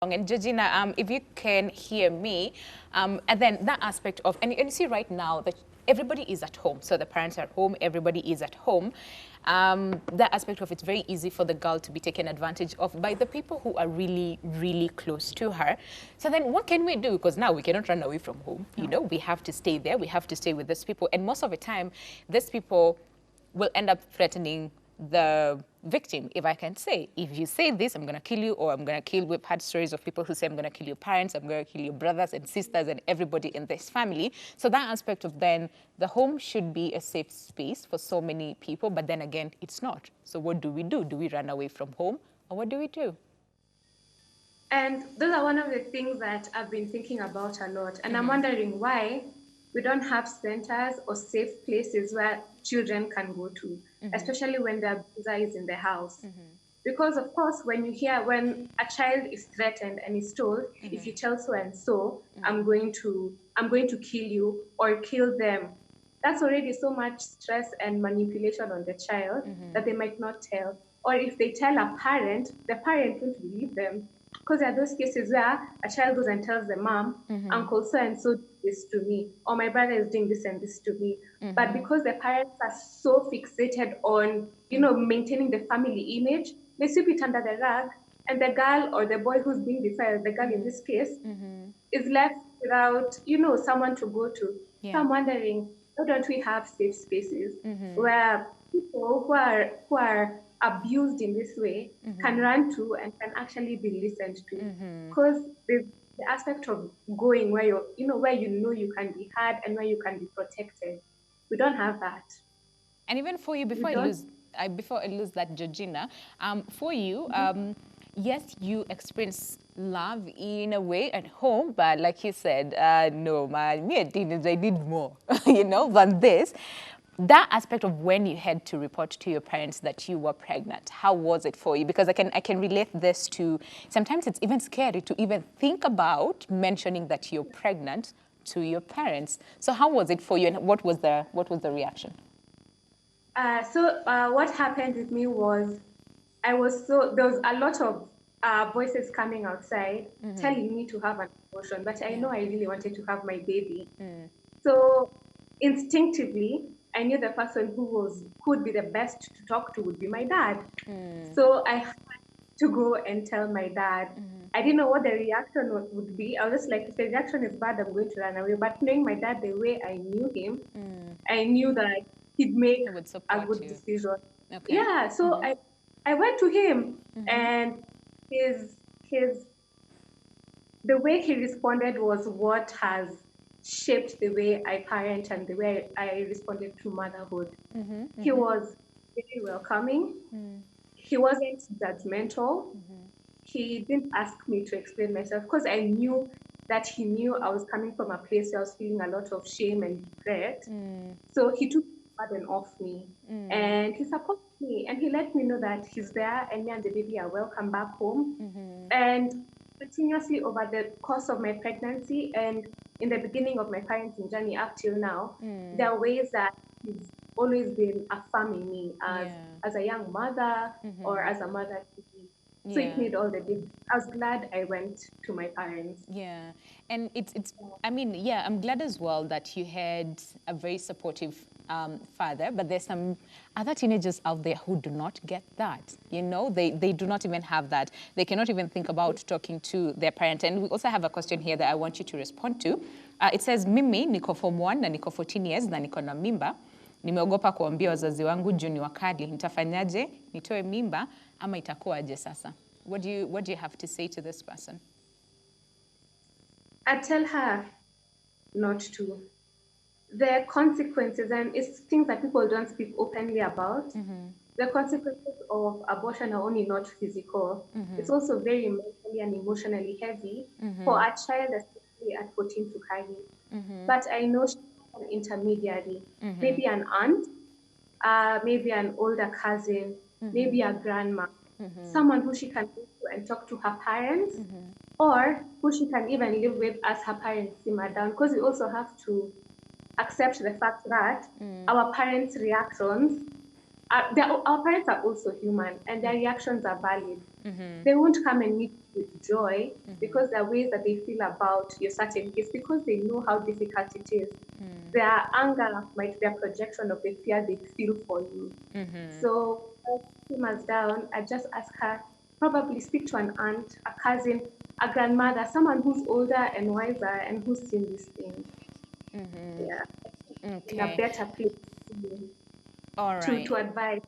And Georgina, if you can hear me, and then that aspect of, and you see right now that everybody is at home. So the parents are at home, everybody is at home. That aspect of it's very easy for the girl to be taken advantage of by the people who are really, really close to her. So then what can we do? Because now we cannot run away from home. No. You know, we have to stay there. We have to stay with these people. And most of the time, these people will end up threatening the victim, if I can say. If you say this, I'm going to kill you, or I'm going to kill. We've had stories of people who say, I'm going to kill your parents, I'm going to kill your brothers and sisters and everybody in this family. So that aspect of then, the home should be a safe space for so many people, but then again, it's not. So what do we do? Do we run away from home, or what do we do? And those are one of the things that I've been thinking about a lot. And I'm wondering why we don't have centers or safe places where children can go to, especially when the abuser is in the house. Because of course, when a child is threatened and is told, if you tell so and so, I'm going to kill you or kill them, that's already so much stress and manipulation on the child that they might not tell. Or if they tell a parent, the parent won't believe them. Because there are those cases where a child goes and tells the mom, Uncle so and so did this to me, or my brother is doing this and this to me. But because the parents are so fixated on, maintaining the family image, they sweep it under the rug, and the girl or the boy who's being defiled, the girl in this case, is left without, someone to go to. Yeah. So I'm wondering, why don't we have safe spaces where people who are abused in this way can run to and can actually be listened to? Because the aspect of going where you can be heard and where you can be protected, we don't have that. And even for you, before I lose that, Georgina, for you, yes, you experience love in a way at home, but like you said, no, me a teenager, I need more, than this. That aspect of when you had to report to your parents that you were pregnant, how was it for you? Because I can relate this to, sometimes it's even scary to even think about mentioning that you're pregnant to your parents. So how was it for you, and what was the reaction? What happened with me was, there was a lot of voices coming outside telling me to have an abortion, but I know I really wanted to have my baby. So instinctively, I knew the person who would be the best to talk to would be my dad. So I had to go and tell my dad. I didn't know what the reaction would be. I was just like, if the reaction is bad, I'm going to run away. But knowing my dad the way I knew him, I knew that he'd make a good decision. Okay. Yeah, so I went to him, and the way he responded was what has shaped the way I parent and the way I responded to motherhood. He was very welcoming. He wasn't judgmental. He didn't ask me to explain myself, because I knew that he knew I was coming from a place where I was feeling a lot of shame and regret. So he took the burden off me, and he supported me, and he let me know that he's there, and me and the baby are welcome back home. And continuously over the course of my pregnancy and in the beginning of my parenting journey up till now, there are ways that he's always been affirming me as a young mother or as a mother to me. So it made all the difference. I was glad I went to my parents. Yeah, and I'm glad as well that you had a very supportive father, but there's some other teenagers out there who do not get that. They do not even have that. They cannot even think about talking to their parent. And we also have a question here that I want you to respond to. It says, mimi niko form 1 na niko 14 years na niko na mimba. Nimeogopa kuambia wazazi wangu juu ni wakali. Nitafanyaje? Nitoe mimba ama itakuwaje sasa? What do you have to say to this person? I tell her not to. The consequences, and it's things that people don't speak openly about. The consequences of abortion are only not physical. It's also very mentally and emotionally heavy for a child, especially at 14, to carry. But I know she's an intermediary, maybe an aunt, maybe an older cousin, maybe a grandma, someone who she can go to and talk to her parents, or who she can even live with as her parents simmer down. Because we also have to accept the fact that our parents' reactions, our parents are also human, and their reactions are valid. they won't come and meet you with joy because there are ways that they feel about your certain case because they know how difficult it is. Their anger might be a projection of the fear they feel for you. So, as she was down, I just ask her, probably speak to an aunt, a cousin, a grandmother, someone who's older and wiser and who's seen these things. Yeah, in a Okay. better place to, All right. to advise.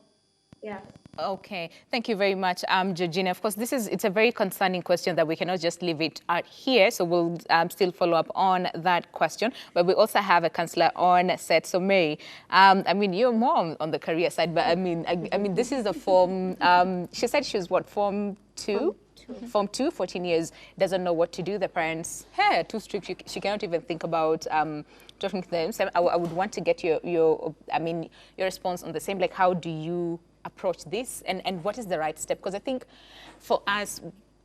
Yeah. Okay, thank you very much, Georgina. Of course, it's a very concerning question that we cannot just leave it out here, so we'll still follow up on that question. But we also have a counselor on set. So Mary, I mean, you're more on the career side, but I mean, this is a form. She said she was what, form 2? Form 2, 14 years, doesn't know what to do. The parents, hey, too strict. She cannot even think about talking to them. So I would want to get your response on the same. Like, how do you approach this, and what is the right step? Because I think for us,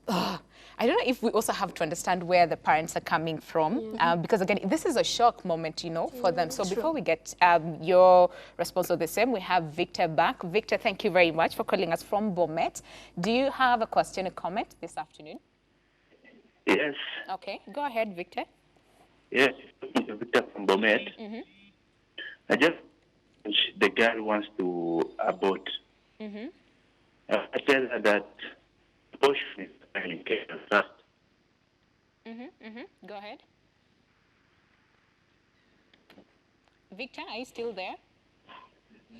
I don't know if we also have to understand where the parents are coming from, because again, this is a shock moment, for them. So before we get your response to the same, we have Victor back. Victor, thank you very much for calling us from Bomet. Do you have a question or comment this afternoon? Yes. Okay, go ahead, Victor. Yes, Victor from Bomet. I just, the girl wants to abort. I tell her that abortion is communication first. Go ahead. Victor, are you still there?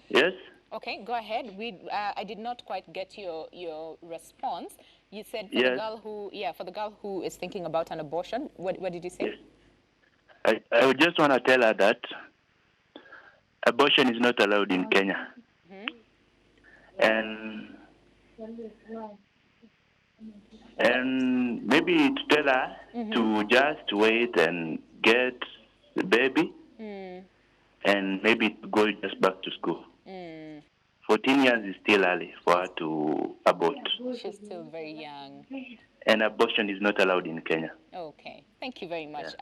Yes. Okay, go ahead. I did not quite get your response. You said for the girl who is thinking about an abortion. What did you say? Yes. I would just want to tell her that abortion is not allowed in Kenya. And maybe to tell her to just wait and get the baby and maybe to go just back to school. 14 years is still early for her to abort. She's still very young. And abortion is not allowed in Kenya. Okay. Thank you very much,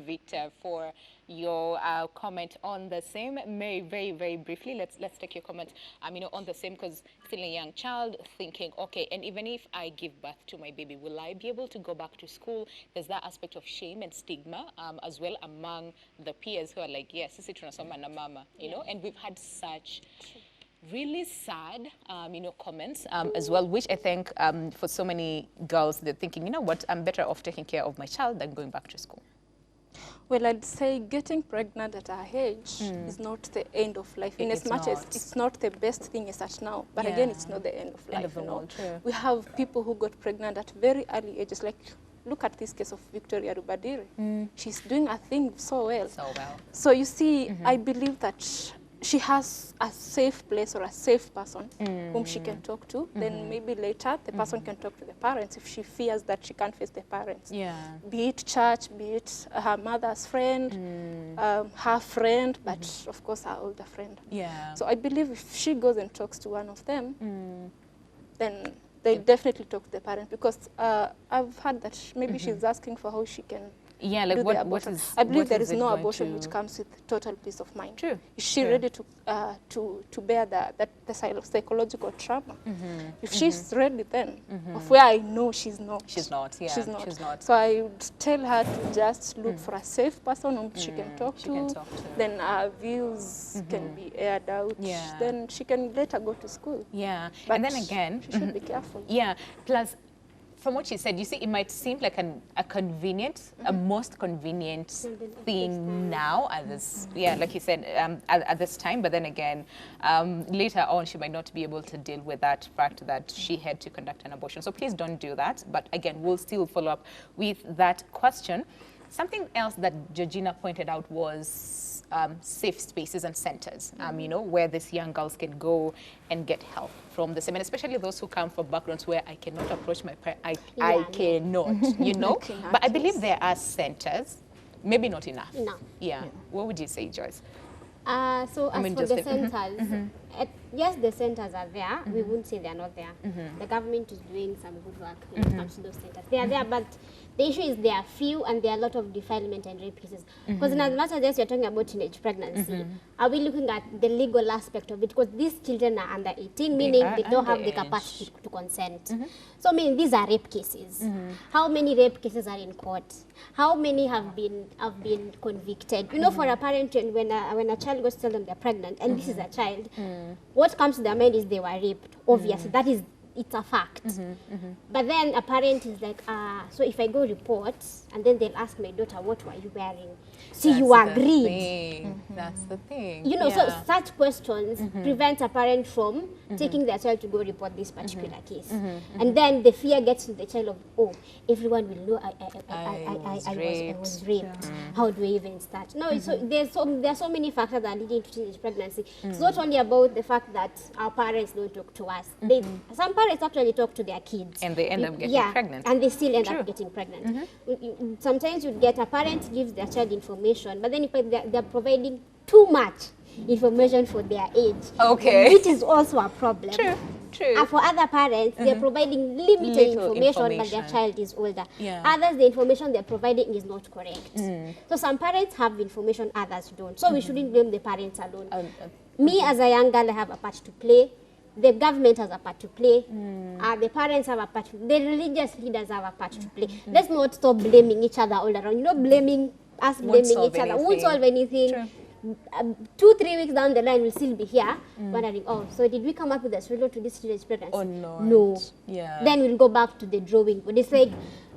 Victor, for your comment on the same. Mary, very, very briefly, let's take your comment on the same, because still a young child thinking, okay, and even if I give birth to my baby, will I be able to go back to school? There's that aspect of shame and stigma as well among the peers who are like, yes, sisi tunasoma na mama, and we've had such really sad, comments as well, which I think for so many girls, they're thinking, you know what, I'm better off taking care of my child than going back to school. Well, I'd say getting pregnant at our age is not the end of life, in as much as it's not the best thing as such now. But again, it's not the end of life. End of the world, true. We have people who got pregnant at very early ages, like look at this case of Victoria Rubadiri. She's doing her thing so well. So you see, I believe that she has a safe place or a safe person whom she can talk to. Then maybe later the person can talk to the parents if she fears that she can't face the parents. Be it church, be it her mother's friend, her friend, but of course her older friend. So I believe if she goes and talks to one of them, then they definitely talk to the parent, because I've heard that maybe she's asking for how she can like do what abortion. is, I believe there is it no going abortion to... which comes with total peace of mind. True. Is she ready to bear the psychological trauma? If she's ready, then of where I know she's not. She's not. She's not. So I would tell her to just look for a safe person whom she can talk to. Then her views can be aired out. Then she can later go to school. But and then again, she should be careful. Plus, from what you said, you see, it might seem like a convenient, a most convenient thing now at this, like you said, at this time. But then again, later on, she might not be able to deal with that fact that she had to conduct an abortion. So please don't do that. But again, we'll still follow up with that question. Something else that Georgina pointed out was safe spaces and centers, where these young girls can go and get help from the same, and especially those who come from backgrounds where I cannot approach my parents. I cannot, But I believe there are centers, maybe not enough. No. What would you say, Joyce? So as for the centers, yes, the centers are there. We wouldn't say they're not there. The government is doing some good work when it comes to those centers. They are there, but the issue is there are few and there are a lot of defilement and rape cases. Because in as much as you're talking about teenage pregnancy, are we looking at the legal aspect of it? Because these children are under 18, meaning they don't have the capacity to consent. So I mean, these are rape cases. How many rape cases are in court? How many have been convicted? You know, for a parent, when a child goes to tell them they're pregnant, and this is a child, what comes to their mind is they were raped. Obviously, that is, it's a fact. But then a parent is like, so if I go report, and then they'll ask my daughter, what were you wearing? See, you agreed. That's the thing. You know, so such questions prevent a parent from taking their child to go report this particular case. And then the fear gets to the child of, oh, everyone will know I was raped. How do I even start? No, so there are so many factors that are leading to teenage pregnancy. It's not only about the fact that our parents don't talk to us. Some parents actually talk to their kids. And they end up getting pregnant. And they still end up getting pregnant. Sometimes you get a parent gives their child information, but then if they're providing too much information for their age, which is also a problem. True. For other parents, they're providing limited information, but their child is older. Others, the information they're providing is not correct. So some parents have information, others don't. So we shouldn't blame the parents alone. Me as a young girl, I have a part to play. The government has a part to play. The parents have a part to play. The religious leaders have a part to play. Let's not stop blaming each other all around. You know, blaming each other won't solve anything. 2-3 weeks down the line, we'll still be here wondering, oh, so did we come up with a solution to this teenage pregnancy? Oh, no. No. Then we'll go back to the drawing board. It's like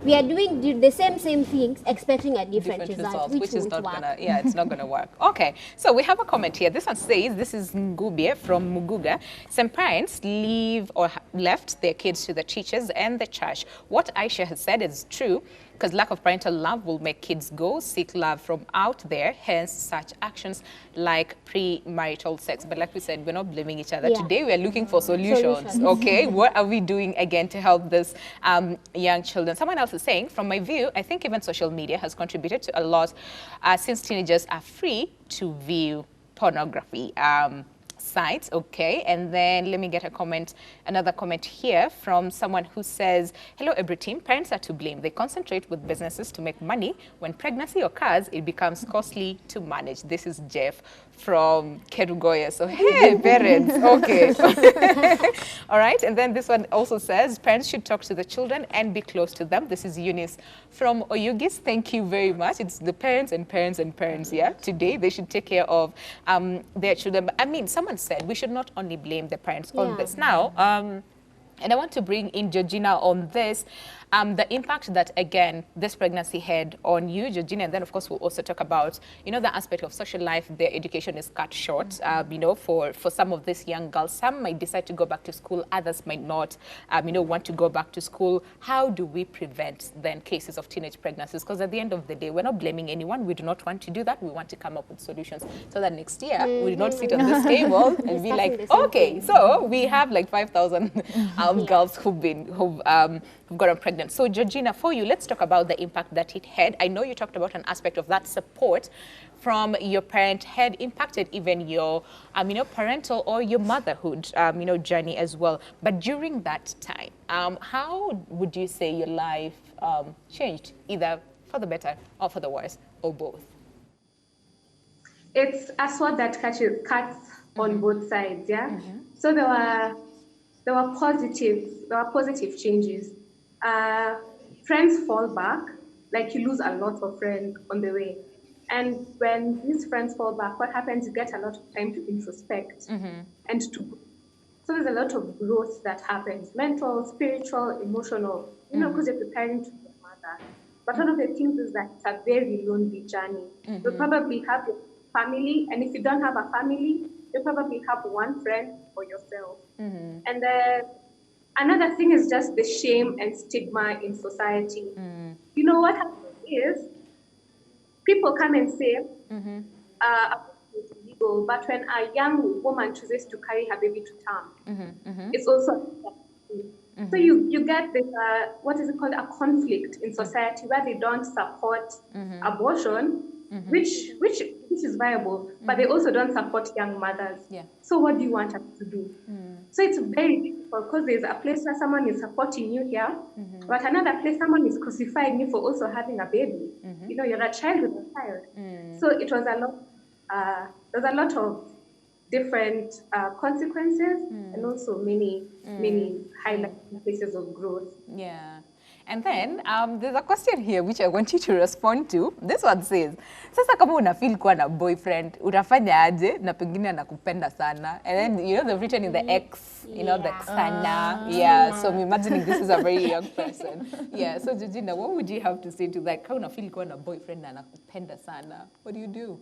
we are doing the same things, expecting a different result, which is not gonna, it's not gonna work. Okay, so we have a comment here. This one says, this is Ngubie from Muguga. Some parents leave or left their kids to the teachers and the church. What Aisha has said is true, because lack of parental love will make kids go seek love from out there, hence such actions like premarital sex. But like we said, we're not blaming each other. Today we are looking for solutions. Okay, what are we doing again to help this young children? Someone else is saying, from my view, I think even social media has contributed to a lot since teenagers are free to view pornography sites. Okay, and then let me get another comment here from someone who says, hello every team, parents are to blame. They concentrate with businesses to make money. When pregnancy occurs, it becomes costly to manage. This is Jeff from Kerugoya. So hey parents, okay. All right, and then this one also says parents should talk to the children and be close to them. This is Eunice from Oyugis. Thank you very much. It's the parents and parents and parents. Today they should take care of their children. I mean, someone said we should not only blame the parents on this. Now, and I want to bring in Georgina on this, the impact that, again, this pregnancy had on you, Georgina, and then, of course, we'll also talk about, you know, the aspect of social life. Their education is cut short, you know, for some of these young girls. Some might decide to go back to school, others might not, you know, want to go back to school. How do we prevent, then, cases of teenage pregnancies? Because at the end of the day, we're not blaming anyone. We do not want to do that. We want to come up with solutions so that next year we do not sit on this table and be like, okay, so we have like 5,000 girls who've gotten pregnant. So Georgina, for you, let's talk about the impact that it had. I know you talked about an aspect of that support from your parent had impacted even your, you know, parental or your motherhood, you know, journey as well. But during that time, how would you say your life changed, either for the better or for the worse, or both? It's a sword that cuts on both sides, So there were positive changes. Friends fall back, like you lose a lot of friends on the way. And when these friends fall back, what happens? You get a lot of time to introspect and to. So there's a lot of growth that happens: mental, spiritual, emotional. You know, because you're preparing to be a mother. But one of the things is that it's a very lonely journey. You'll probably have your family, and if you don't have a family, you probably have one friend or yourself. And another thing is just the shame and stigma in society. You know what happens is people come and say, it's illegal, but when a young woman chooses to carry her baby to term, it's also so you get this, what is it called, a conflict in society where they don't support abortion, which is viable, but they also don't support young mothers. Yeah. So what do you want us to do? So it's very difficult because there's a place where someone is supporting you here, but another place someone is crucifying you for also having a baby. You know, you're a child with a child. So it was a lot. There's a lot of different consequences and also many highlighting places of growth. Yeah. And then there's a question here which I want you to respond to. This one says, sasa kama una feel kuwa na boyfriend, utafanya aje na pengine anakupenda sana. And then, you know, they've written in the X, you know, the sana. Yeah, so I'm imagining this is a very young person. Yeah, so Georgina, what would you have to say to that? Kama una feel kuwa na boyfriend na anakupenda sana, what do you do?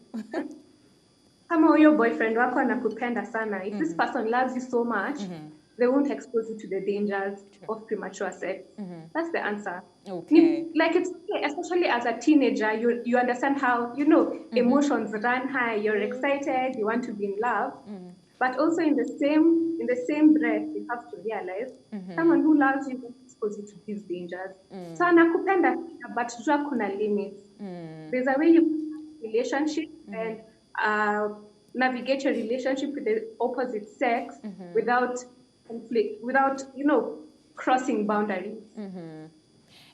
Kama huyo boyfriend wako anakupenda sana, if this person loves you so much, they won't expose you to the dangers of premature sex. That's the answer. Okay. Like it's especially as a teenager, you understand how, you know, emotions run high. You're excited, you want to be in love, but also in the same breath, you have to realize someone who loves you won't expose you to these dangers. So anakupenda, but jua kuna limits. There's a way you relationship and navigate your relationship with the opposite sex without conflict, without, you know, crossing boundaries.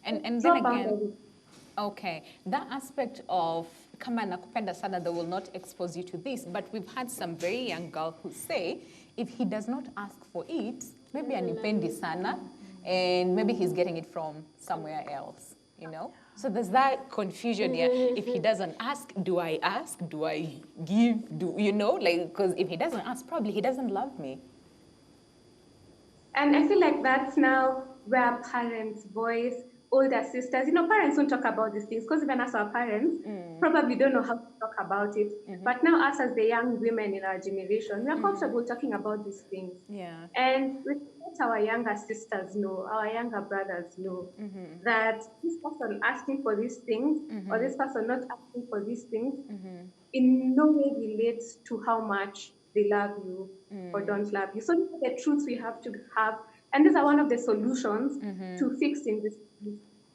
And then again, okay, that aspect of kama nakupenda sana, they will not expose you to this, but we've had some very young girls who say if he does not ask for it, maybe anipendi sana, and maybe he's getting it from somewhere else, you know? So there's that confusion here. If he doesn't ask, do I ask? Do I give? Do you know? Like, because if he doesn't ask, probably he doesn't love me. And I feel like that's now where parents' voice, older sisters, you know, parents don't talk about these things because even as our parents probably don't know how to talk about it. But now us as the young women in our generation, we are comfortable talking about these things. Yeah. And we let our younger sisters know, our younger brothers know that this person asking for these things or this person not asking for these things in no way relates to how much they love you or don't love you. So these are the truths we have to have. And these are one of the solutions to fixing this.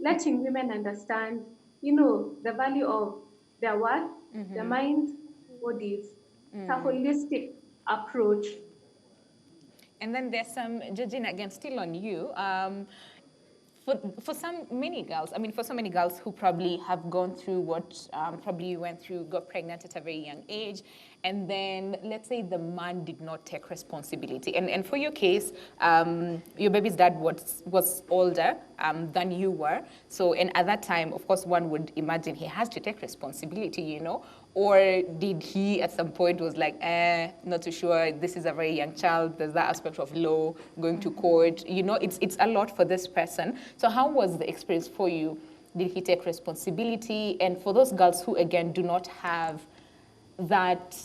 Letting women understand, you know, the value of their worth, their mind, bodies. It's a holistic approach. And then there's some, Georgina, again, still on you. For so many girls who probably have gone through what probably you went through, got pregnant at a very young age, and then let's say the man did not take responsibility. And for your case, your baby's dad was older than you were. So, and at that time, of course, one would imagine he has to take responsibility, you know? Or did he at some point was like, not too sure, this is a very young child, there's that aspect of law, going to court, you know, it's a lot for this person. So how was the experience for you? Did he take responsibility? And for those girls who, again, do not have that,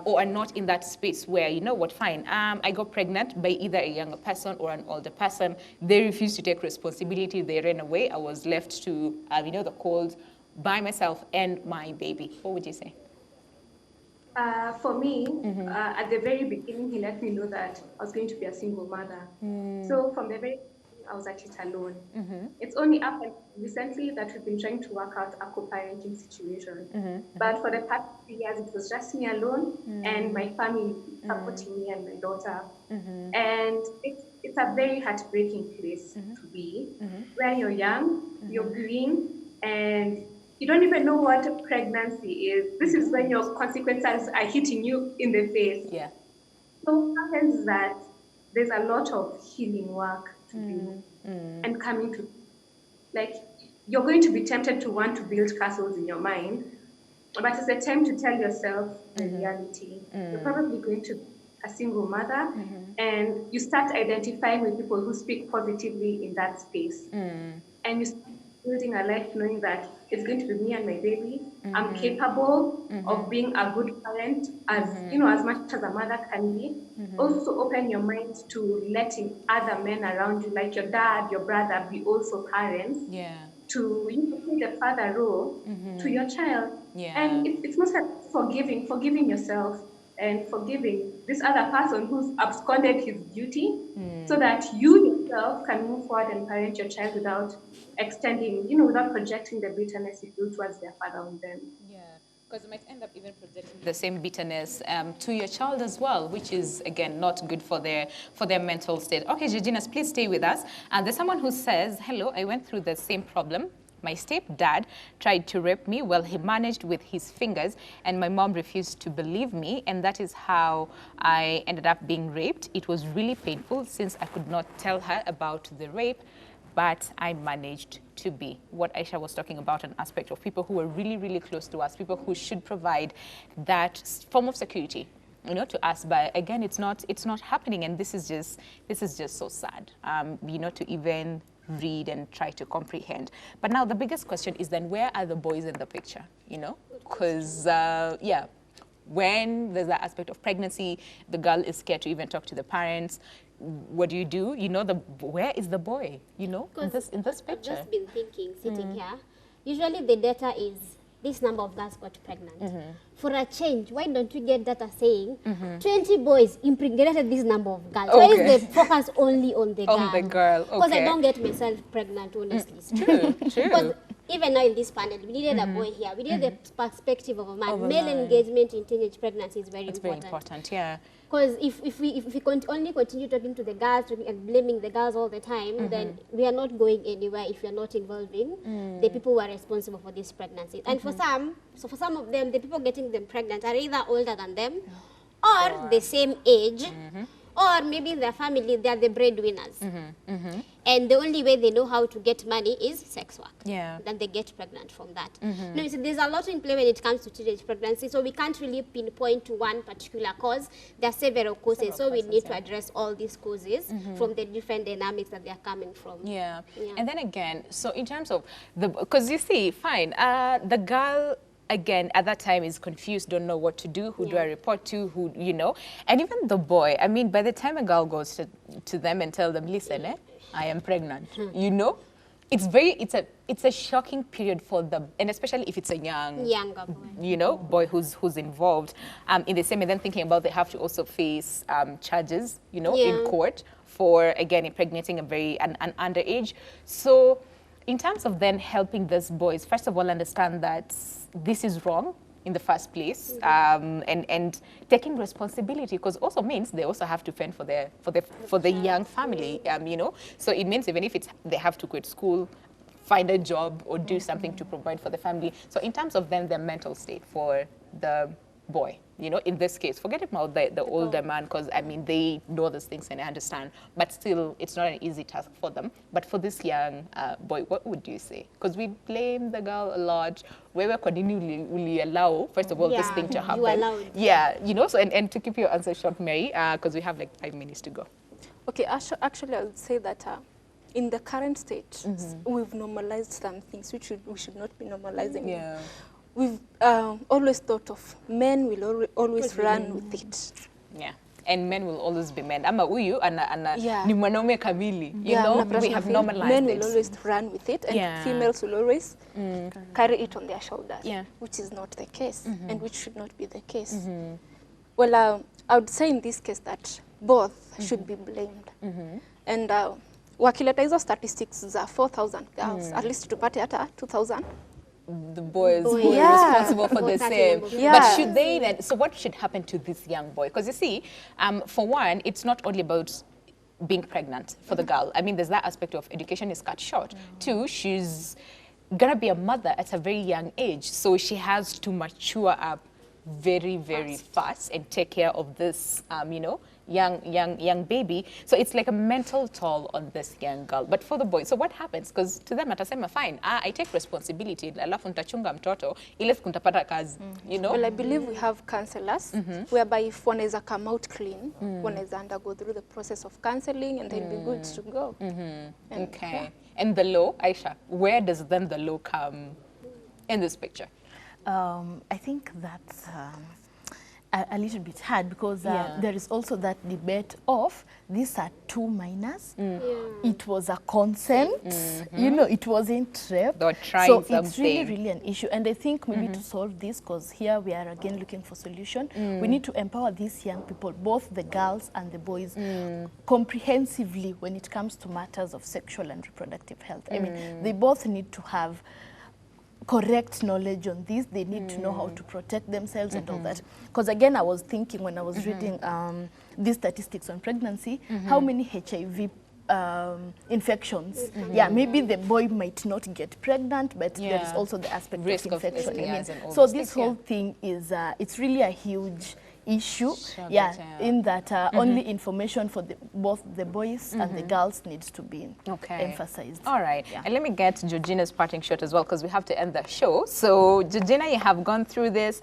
or are not in that space where, you know what, fine, I got pregnant by either a younger person or an older person, they refused to take responsibility, they ran away, I was left to, you know, the cold, by myself and my baby. What would you say? For me, at the very beginning, he let me know that I was going to be a single mother. So from the very beginning, I was at it alone. It's only up and recently that we've been trying to work out a co-parenting situation. But for the past 3 years, it was just me alone and my family supporting me and my daughter. And it's a very heartbreaking place to be, where you're young, you're green, and you don't even know what pregnancy is. This is when your consequences are hitting you in the face. Yeah. So what happens is that there's a lot of healing work to do and coming to, like, you're going to be tempted to want to build castles in your mind, but it's a time to tell yourself the reality. You're probably going to be a single mother, and you start identifying with people who speak positively in that space. And you start building a life knowing that it's going to be me and my baby. I'm capable of being a good parent, as you know, as much as a mother can be. Also open your mind to letting other men around you, like your dad, your brother, be also parents. Yeah. To, you know, play the father role to your child. Yeah. And it's most like forgiving yourself and forgiving this other person who's absconded his duty, so that you yourself can move forward and parent your child without extending, you know, without projecting the bitterness you feel towards their father on them. Yeah. Because you might end up even projecting the same bitterness to your child as well, which is, again, not good for their mental state. Okay, Georginas, please stay with us. And there's someone who says, hello, I went through the same problem. My stepdad tried to rape me. Well, he managed with his fingers, and my mom refused to believe me, and that is how I ended up being raped. It was really painful since I could not tell her about the rape, but I managed to be. What Aisha was talking about, an aspect of people who are really, really close to us, people who should provide that form of security, you know, to us. But again, it's not happening, and this is just so sad, you know, to even read and try to comprehend. But now the biggest question is then, where are the boys in the picture, you know? Because, yeah, when there's that aspect of pregnancy, the girl is scared to even talk to the parents. What do? You know, where is the boy, you know, in this picture? I've just been thinking, sitting here, usually the data is this number of girls got pregnant. For a change, why don't we get data saying 20 boys impregnated this number of girls? Okay. Why is the focus only on the girl? On the girl, okay. Because I don't get myself pregnant, honestly. True. Because even now in this panel, we needed a boy here. We needed the perspective of a man. Of a Male man. engagement in teenage pregnancy is very It's important. very important, yeah. Because if we only continue talking to the girls and blaming the girls all the time, then we are not going anywhere if we are not involving the people who are responsible for these pregnancies. And for some of them, the people getting them pregnant are either older than them, or the same age, or maybe in their family they are the breadwinners. And the only way they know how to get money is sex work. Yeah. Then they get pregnant from that. No, you see, there's a lot in play when it comes to teenage pregnancy, so we can't really pinpoint to one particular cause. There are several causes, so we need to address all these causes from the different dynamics that they are coming from. Yeah. Yeah. And then again, so in terms of because you see, fine, the girl, again, at that time is confused, don't know what to do, who do I report to, who, you know, and even the boy, I mean, by the time a girl goes to them and tell them, listen, I am pregnant, you know, it's a shocking period for them, and especially if it's a Younger boy. you know, boy who's involved in the same, and then thinking about they have to also face charges, you know, in court for, again, impregnating an underage. So in terms of then helping these boys, first of all, understand that this is wrong in the first place, and taking responsibility, because also means they also have to fend for the young family, you know. So it means even if they have to quit school, find a job, or do something to provide for the family. So in terms of then their mental state for the boy, you know, in this case, forget about the older man, because I mean they know these things and they understand, but still it's not an easy task for them. But for this young boy, what would you say? Because we blame the girl a lot. We were continually will allow, first of all, this thing to happen. You allowed. Yeah, you know. So and to keep your answer short, Mary, because we have like 5 minutes to go. Okay, actually I would say that in the current state, we've normalized some things which we should not be normalizing. Yeah. We've always thought of men will always run with it. Yeah. And men will always be men. Ama uyu Yeah. ni mwanaume kamili. You know, we have normalized men it. will always run with it, and females will always carry it on their shoulders, which is not the case, and which should not be the case. Well, I would say in this case that both should be blamed. And wakileta hizo statistics za 4,000 girls, at least tupate hata 2,000. The boys who are responsible for the same. Yeah. But should they then, so what should happen to this young boy? Because you see, for one, it's not only about being pregnant for the girl. I mean, there's that aspect of education is cut short. Two, she's gonna be a mother at a very young age. So she has to mature up very, very fast and take care of this, you know, young baby. So it's like a mental toll on this young girl. But for the boy, so what happens? Because to them atasema fine, I take responsibility, alafu nitachunga mtoto ile siku nitapata kazi, you know. Well, I believe we have counselors whereby if one is come out clean, one is undergo through the process of counseling, and they'll be good to go. Okay. And the law, Aisha, where does then the law come in this picture? I think that's a little bit hard because there is also that debate of these are two minors. It was a consent, you know, it wasn't rape. They were trying so something. it's really an issue. And I think maybe to solve this, because here we are again looking for solution, we need to empower these young people, both the girls and the boys, comprehensively when it comes to matters of sexual and reproductive health. I mean, they both need to have correct knowledge on this. They need to know how to protect themselves and all that. Because again, I was thinking when I was reading these statistics on pregnancy, how many HIV infections. Yeah, maybe the boy might not get pregnant, but there is also the aspect Risk of infection. of STIs and all So those this things, whole thing is, it's really a huge issue, in that only information for both the boys and the girls needs to be emphasized. All right, and let me get Georgina's parting shot as well, because we have to end the show. So Georgina, you have gone through this,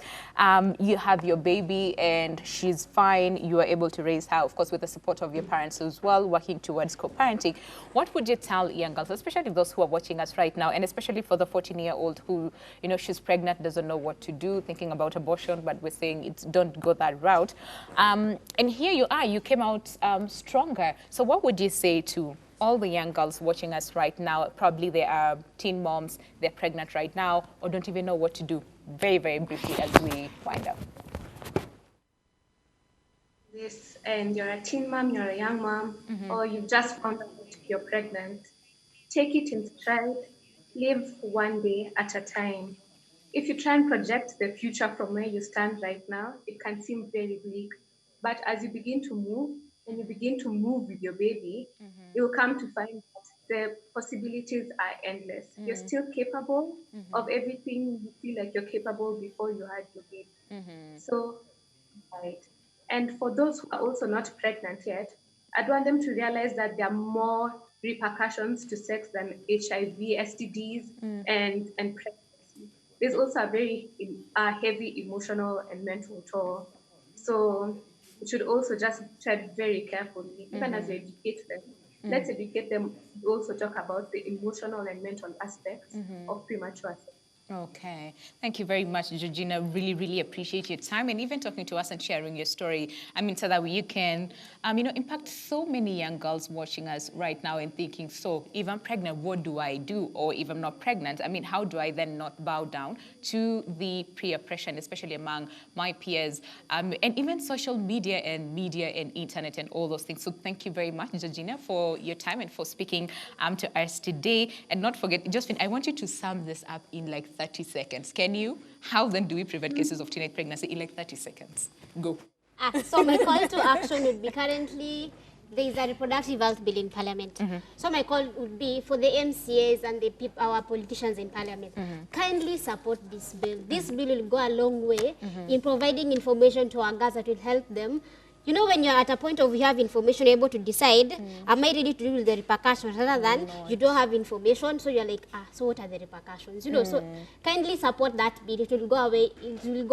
you have your baby and she's fine, you are able to raise her, of course, with the support of your parents as well, working towards co-parenting. What would you tell young girls, especially those who are watching us right now, and especially for the 14-year-old who, you know, she's pregnant, doesn't know what to do, thinking about abortion, but we're saying don't go that route. And here you are, you came out stronger. So what would you say to all the young girls watching us right now? Probably they are teen moms, they're pregnant right now, or don't even know what to do. Very, very briefly as we wind up. Yes, and you're a teen mom, you're a young mom, or you just found out that you're pregnant. Take it in stride, live one day at a time. If you try and project the future from where you stand right now, it can seem very bleak. But as you begin to move, and you begin to move with your baby, you'll come to find that the possibilities are endless. You're still capable of everything you feel like you're capable before you had your baby. So, right. And for those who are also not pregnant yet, I'd want them to realize that there are more repercussions to sex than HIV, STDs, and pregnancy. There's also a very heavy emotional and mental toll. So we should also just tread very carefully, even as we educate them. Let's educate them, also talk about the emotional and mental aspects of premature sex. Okay. Thank you very much, Georgina. Really, really appreciate your time and even talking to us and sharing your story. I mean, so that way you can, impact so many young girls watching us right now and thinking, so if I'm pregnant, what do I do? Or if I'm not pregnant, I mean, how do I then not bow down to the peer pressure, especially among my peers, and even social media and internet and all those things. So thank you very much, Georgina, for your time and for speaking to us today. And not forget, Josephine, I want you to sum this up in like 30 seconds. Can you? How then do we prevent cases of teenage pregnancy in like 30 seconds? Go. So my call to action would be currently there is a reproductive health bill in Parliament. So my call would be for the MCAs and our politicians in Parliament. Kindly support this bill. This bill will go a long way in providing information to our girls that will help them. You know, when you're at a point of you have information, you're able to decide, am I ready to deal with the repercussions, rather than you don't have information, so you're like, so what are the repercussions? You know, so kindly support that bill. It will go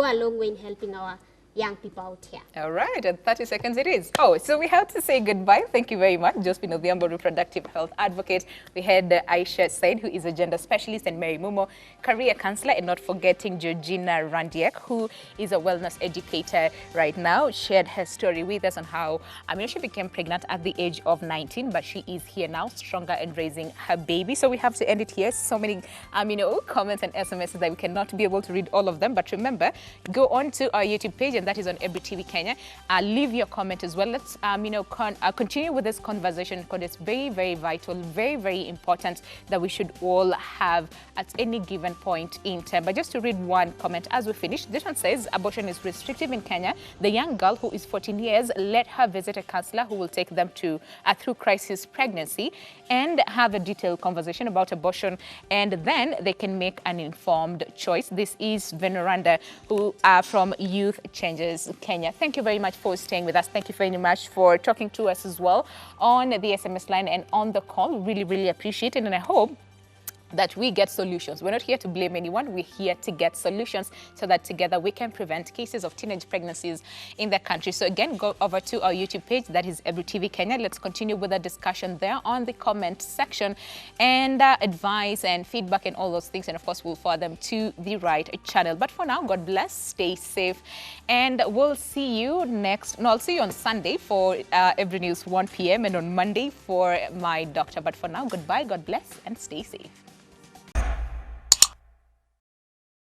a long way in helping our young people out here. All right, and 30 seconds it is. Oh, so we have to say goodbye. Thank you very much, Josephine Odhiambo, reproductive health advocate. We had Aisha Said, who is a gender specialist, and Mary Mumo, career counselor, and not forgetting Georgina Randiek, who is a wellness educator right now, shared her story with us on how, she became pregnant at the age of 19, but she is here now, stronger and raising her baby. So we have to end it here. So many, comments and SMSs that we cannot be able to read all of them. But remember, go on to our YouTube page, and that is on Every TV Kenya. Leave your comment as well. Let's continue with this conversation, because it's very, very vital, very, very important that we should all have at any given point in time. But just to read one comment as we finish, this one says abortion is restrictive in Kenya. The young girl who is 14 years, let her visit a counselor who will take them to through crisis pregnancy and have a detailed conversation about abortion, and then they can make an informed choice. This is Veneranda, who are from Youth Changes Kenya. Thank you very much for staying with us. Thank you very much for talking to us as well on the SMS line and on the call. Really, really appreciate it, and I hope that we get solutions. We're not here to blame anyone. We're here to get solutions so that together we can prevent cases of teenage pregnancies in the country. So again, go over to our YouTube page. That is Every TV Kenya. Let's continue with the discussion there on the comment section, and advice and feedback and all those things. And of course, we'll forward them to the right channel. But for now, God bless, stay safe, and we'll see you I'll see you on Sunday for Every News 1 p.m. and on Monday for My Doctor. But for now, goodbye, God bless, and stay safe.